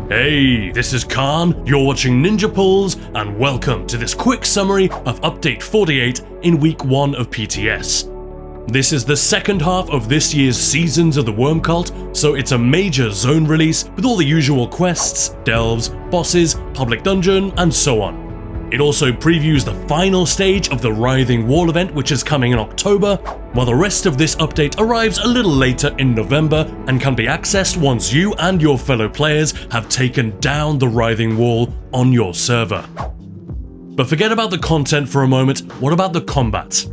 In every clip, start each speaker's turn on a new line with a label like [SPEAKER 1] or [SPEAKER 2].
[SPEAKER 1] Hey, this is Khan, you're watching Ninja Pulls, and welcome to this quick summary of Update 48 in Week 1 of PTS. This is the second half of this year's Seasons of the Worm Cult, so it's a major zone release with all the usual quests, delves, bosses, public dungeon, and so on. It also previews the final stage of the Writhing Wall event, which is coming in October, while the rest of this update arrives a little later in November and can be accessed once you and your fellow players have taken down the Writhing Wall on your server. But forget about the content for a moment, what about the combat?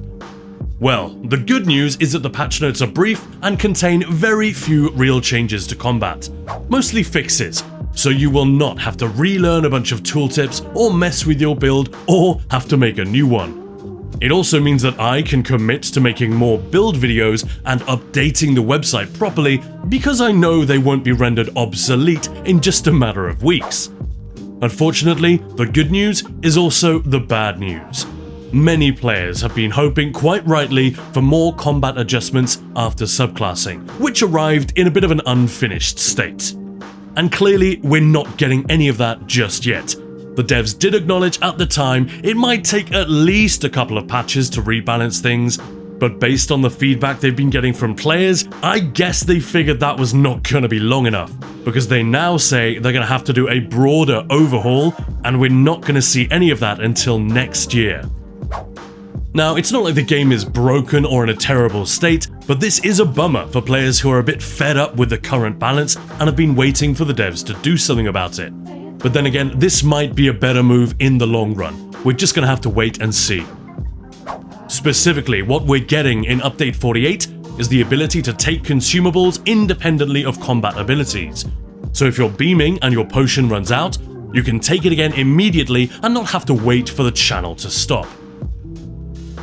[SPEAKER 1] Well, the good news is that the patch notes are brief and contain very few real changes to combat, mostly fixes. So you will not have to relearn a bunch of tooltips or mess with your build or have to make a new one. It also means that I can commit to making more build videos and updating the website properly because I know they won't be rendered obsolete in just a matter of weeks. Unfortunately, the good news is also the bad news. Many players have been hoping quite rightly for more combat adjustments after subclassing, which arrived in a bit of an unfinished state. And clearly, we're not getting any of that just yet. The devs did acknowledge at the time it might take at least a couple of patches to rebalance things, but based on the feedback they've been getting from players, I guess they figured that was not gonna be long enough, because they now say they're gonna have to do a broader overhaul, and we're not gonna see any of that until next year. Now, it's not like the game is broken or in a terrible state, but this is a bummer for players who are a bit fed up with the current balance and have been waiting for the devs to do something about it. But then again, this might be a better move in the long run. We're just gonna have to wait and see. Specifically, what we're getting in Update 48 is the ability to take consumables independently of combat abilities. So if you're beaming and your potion runs out, you can take it again immediately and not have to wait for the channel to stop.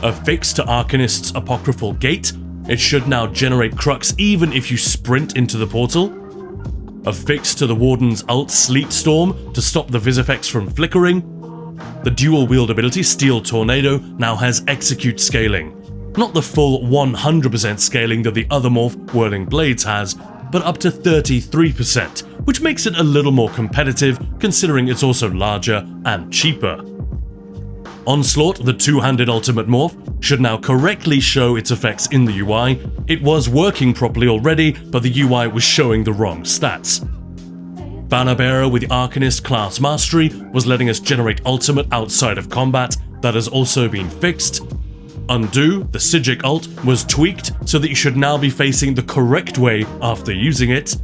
[SPEAKER 1] A fix to Arcanist's Apocryphal Gate, it should now generate Crux even if you sprint into the portal. A fix to the Warden's ult Sleet Storm to stop the Visifex from flickering. The dual wield ability Steel Tornado now has execute scaling. Not the full 100% scaling that the other morph Whirling Blades has, but up to 33%, which makes it a little more competitive considering it's also larger and cheaper. Onslaught, the two-handed ultimate morph, should now correctly show its effects in the UI. It was working properly already, but the UI was showing the wrong stats. Banner Bearer with Arcanist class mastery was letting us generate ultimate outside of combat. That has also been fixed. Undo, the Sigic ult, was tweaked so that you should now be facing the correct way after using it.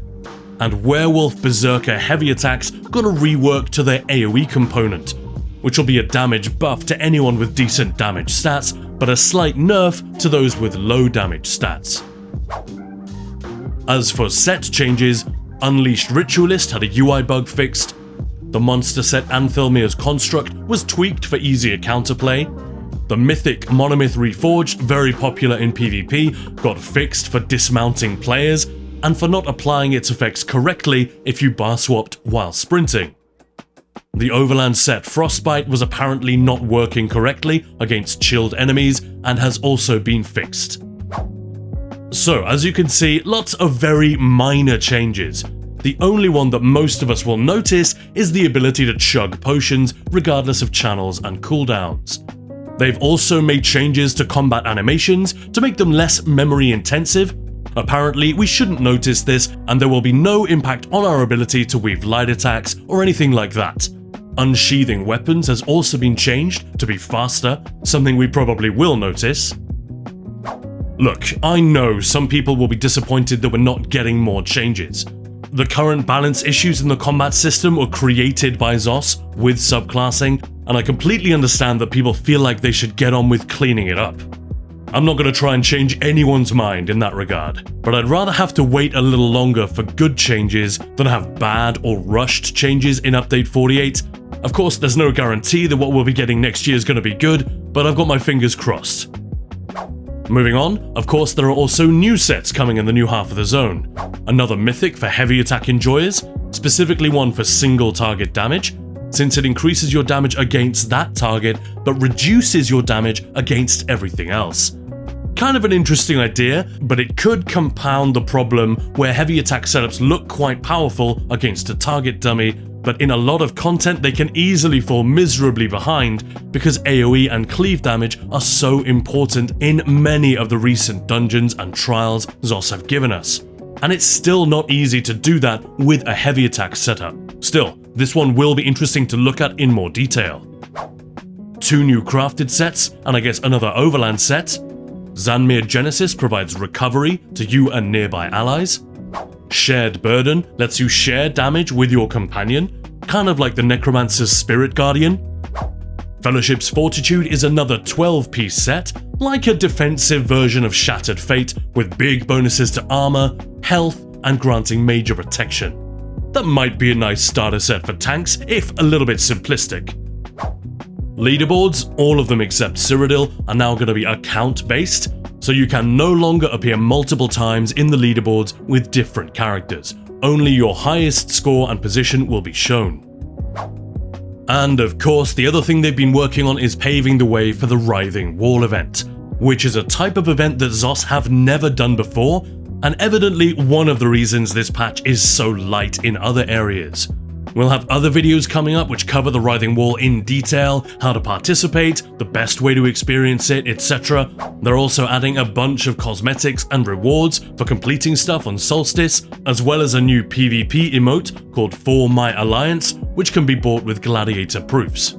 [SPEAKER 1] And Werewolf Berserker heavy attacks got a rework to their AoE component, which will be a damage buff to anyone with decent damage stats, but a slight nerf to those with low damage stats. As for set changes, Unleashed Ritualist had a UI bug fixed, the monster set Anthelmir's Construct was tweaked for easier counterplay, the Mythic Monomyth Reforged, very popular in PvP, got fixed for dismounting players, and for not applying its effects correctly if you bar swapped while sprinting. The Overland set Frostbite was apparently not working correctly against chilled enemies and has also been fixed. So, as you can see, lots of very minor changes. The only one that most of us will notice is the ability to chug potions regardless of channels and cooldowns. They've also made changes to combat animations to make them less memory intensive. Apparently, we shouldn't notice this, and there will be no impact on our ability to weave light attacks or anything like that. Unsheathing weapons has also been changed to be faster, something we probably will notice. Look, I know some people will be disappointed that we're not getting more changes. The current balance issues in the combat system were created by ZOS with subclassing, and I completely understand that people feel like they should get on with cleaning it up. I'm not going to try and change anyone's mind in that regard, but I'd rather have to wait a little longer for good changes than have bad or rushed changes in Update 48. Of course, there's no guarantee that what we'll be getting next year is going to be good, but I've got my fingers crossed. Moving on, of course there are also new sets coming in the new half of the zone. Another Mythic for heavy attack enjoyers, specifically one for single target damage, since it increases your damage against that target but reduces your damage against everything else. Kind of an interesting idea, but it could compound the problem where heavy attack setups look quite powerful against a target dummy, but in a lot of content they can easily fall miserably behind because AoE and cleave damage are so important in many of the recent dungeons and trials ZOS have given us. And it's still not easy to do that with a heavy attack setup. Still, this one will be interesting to look at in more detail. 2 new crafted sets, and I guess another overland set. Zanmir Genesis provides recovery to you and nearby allies. Shared Burden lets you share damage with your companion, kind of like the Necromancer's Spirit Guardian. Fellowship's Fortitude is another 12-piece set, like a defensive version of Shattered Fate, with big bonuses to armor, health, and granting major protection. That might be a nice starter set for tanks, if a little bit simplistic. Leaderboards, all of them except Cyrodiil, are now going to be account-based, so you can no longer appear multiple times in the leaderboards with different characters. Only your highest score and position will be shown. And of course, the other thing they've been working on is paving the way for the Writhing Wall event, which is a type of event that ZOS have never done before, and evidently one of the reasons this patch is so light in other areas. We'll have other videos coming up which cover the Writhing Wall in detail, how to participate, the best way to experience it, etc. They're also adding a bunch of cosmetics and rewards for completing stuff on Solstice, as well as a new PvP emote called For My Alliance, which can be bought with gladiator proofs.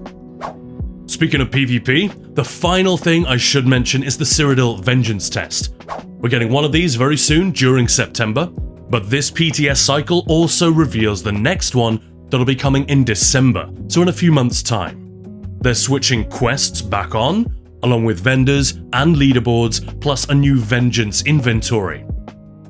[SPEAKER 1] Speaking of PvP, the final thing I should mention is the Cyrodiil Vengeance test. We're getting one of these very soon during September, but this PTS cycle also reveals the next one that'll be coming in December, so in a few months' time. They're switching quests back on, along with vendors and leaderboards, plus a new Vengeance inventory.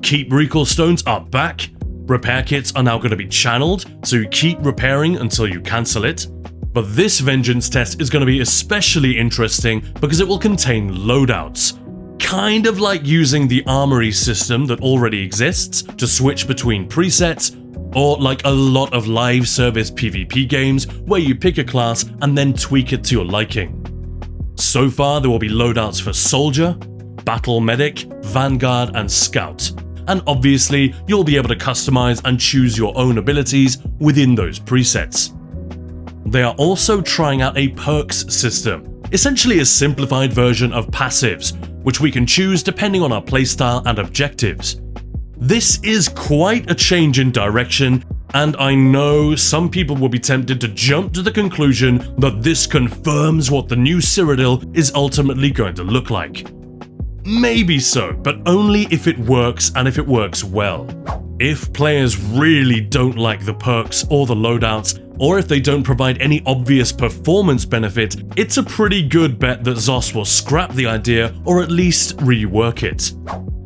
[SPEAKER 1] Keep Recall Stones are back, repair kits are now going to be channeled, so you keep repairing until you cancel it. But this Vengeance test is going to be especially interesting because it will contain loadouts. Kind of like using the armory system that already exists to switch between presets, or like a lot of live service PvP games where you pick a class and then tweak it to your liking. So far there will be loadouts for Soldier, Battle Medic, Vanguard and Scout, and obviously you'll be able to customize and choose your own abilities within those presets. They are also trying out a perks system, essentially a simplified version of passives, which we can choose depending on our playstyle and objectives. This is quite a change in direction, and I know some people will be tempted to jump to the conclusion that this confirms what the new Cyrodiil is ultimately going to look like. Maybe so, but only if it works and if it works well. If players really don't like the perks or the loadouts, or if they don't provide any obvious performance benefit, it's a pretty good bet that ZOS will scrap the idea or at least rework it.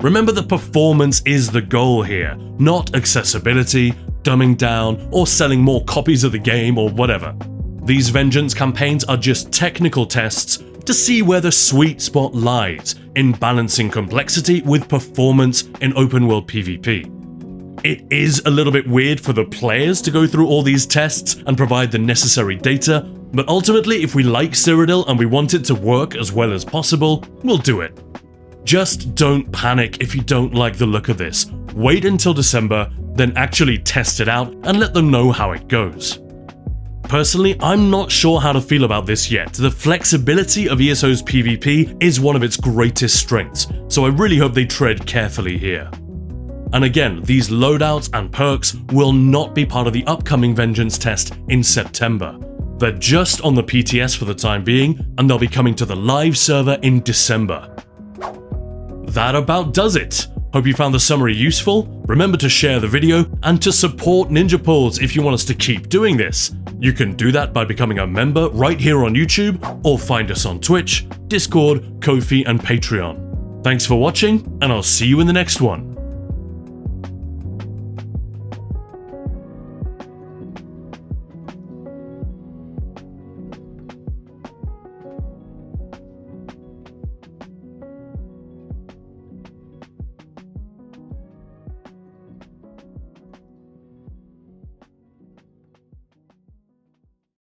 [SPEAKER 1] Remember that performance is the goal here, not accessibility, dumbing down, or selling more copies of the game or whatever. These Vengeance campaigns are just technical tests to see where the sweet spot lies in balancing complexity with performance in open world PvP. It is a little bit weird for the players to go through all these tests and provide the necessary data, but ultimately if we like Cyrodiil and we want it to work as well as possible, we'll do it. Just don't panic if you don't like the look of this. Wait until December, then actually test it out and let them know how it goes. Personally, I'm not sure how to feel about this yet. The flexibility of ESO's PvP is one of its greatest strengths, so I really hope they tread carefully here. And again, these loadouts and perks will not be part of the upcoming Vengeance test in September. They're just on the PTS for the time being, and they'll be coming to the live server in December. That about does it. Hope you found the summary useful. Remember to share the video and to support NinjaPulls if you want us to keep doing this. You can do that by becoming a member right here on YouTube, or find us on Twitch, Discord, Ko-fi and Patreon. Thanks for watching, and I'll see you in the next one.